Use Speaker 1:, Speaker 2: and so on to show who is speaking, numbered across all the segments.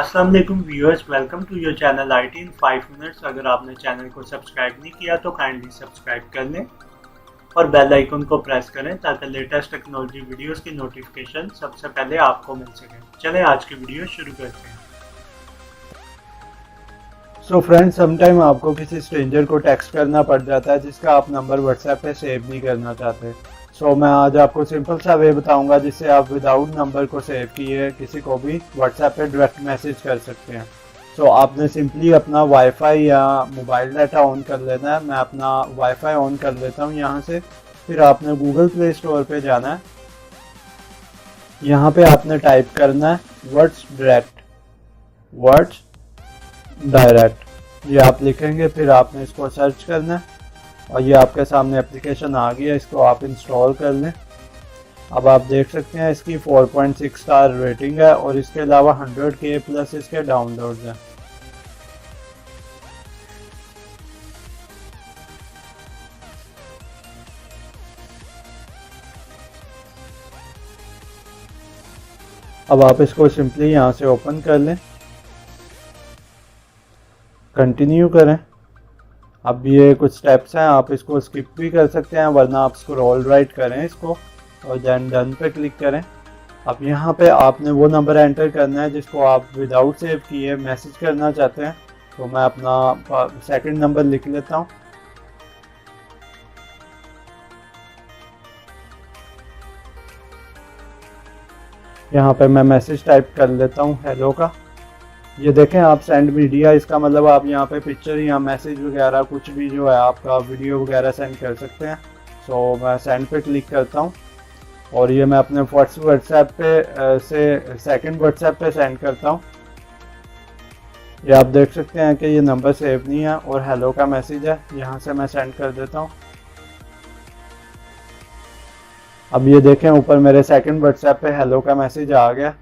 Speaker 1: अस्सलाम वालेकुम viewers, welcome to your channel IT in 5 minutes. अगर आपने चैनल को सब्सक्राइब नहीं किया तो काइंडली सब्सक्राइब कर लें और बेल आइकन को प्रेस करें ताकि लेटेस्ट टेक्नोलॉजी वीडियोस की नोटिफिकेशन सबसे पहले आपको मिल सके। चलें आज की वीडियो शुरू करते हैं।
Speaker 2: सो फ्रेंड्स, समटाइम आपको किसी स्ट्रेंजर को टेक्स्ट करना पड़ जाता है जिसका आप नंबर व्हाट्सएप पे सेव नहीं करना चाहते। सो मैं आज आपको सिंपल सा वे बताऊंगा जिससे आप विदाउट नंबर को सेव किए किसी को भी व्हाट्सएप पे डायरेक्ट मैसेज कर सकते हैं। सो आपने सिंपली अपना वाईफाई या मोबाइल डाटा ऑन कर लेना है। मैं अपना वाईफाई ऑन कर लेता हूँ यहाँ से। फिर आपने गूगल प्ले स्टोर पे जाना है। यहाँ पे आपने टाइप करना है वर्ड्स डायरेक्ट, ये आप लिखेंगे। फिर आपने इसको सर्च करना है और ये आपके सामने एप्लीकेशन आ गया, इसको आप इंस्टॉल कर लें। अब आप देख सकते हैं इसकी 4.6 स्टार रेटिंग है और इसके अलावा 100K प्लस इसके डाउनलोड्स हैं। अब आप इसको सिंपली यहाँ से ओपन कर लें, कंटिन्यू करें। अब ये कुछ स्टेप्स हैं, आप इसको स्किप भी कर सकते हैं वरना आप स्क्रॉल राइट करें इसको और देन डन पे क्लिक करें। अब यहाँ पे आपने वो नंबर एंटर करना है जिसको आप विदाउट सेव किए मैसेज करना चाहते हैं। तो मैं अपना सेकंड नंबर लिख लेता हूँ। यहाँ पे मैं मैसेज टाइप कर लेता हूँ हेलो का। ये देखें आप सेंड मीडिया, इसका मतलब आप यहाँ पे पिक्चर या मैसेज वगैरह कुछ भी जो है आपका वीडियो वगैरह सेंड कर सकते हैं। सो मैं सेंड पे क्लिक करता हूँ और ये मैं अपने व्हाट्सएप पे से सेकंड व्हाट्सएप पे सेंड करता हूँ। ये आप देख सकते हैं कि ये नंबर सेव नहीं है और हेलो का मैसेज है, यहाँ से मैं सेंड कर देता हूँ। अब ये देखें ऊपर मेरे सेकंड व्हाट्सएप पे हेलो का मैसेज आ गया।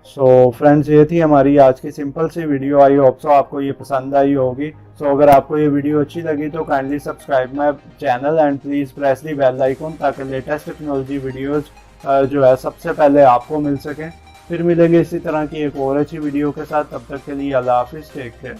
Speaker 2: सो फ्रेंड्स, ये थी हमारी आज की सिंपल सी वीडियो। आई होप सो आपको ये पसंद आई होगी। सो अगर आपको ये वीडियो अच्छी लगी तो kindly subscribe my channel and please press the bell icon ताकि लेटेस्ट टेक्नोलॉजी वीडियोस जो है सबसे पहले आपको मिल सकें। फिर मिलेंगे इसी तरह की एक और अच्छी वीडियो के साथ। तब तक के लिए अल्लाह हाफिज़, टेक केयर।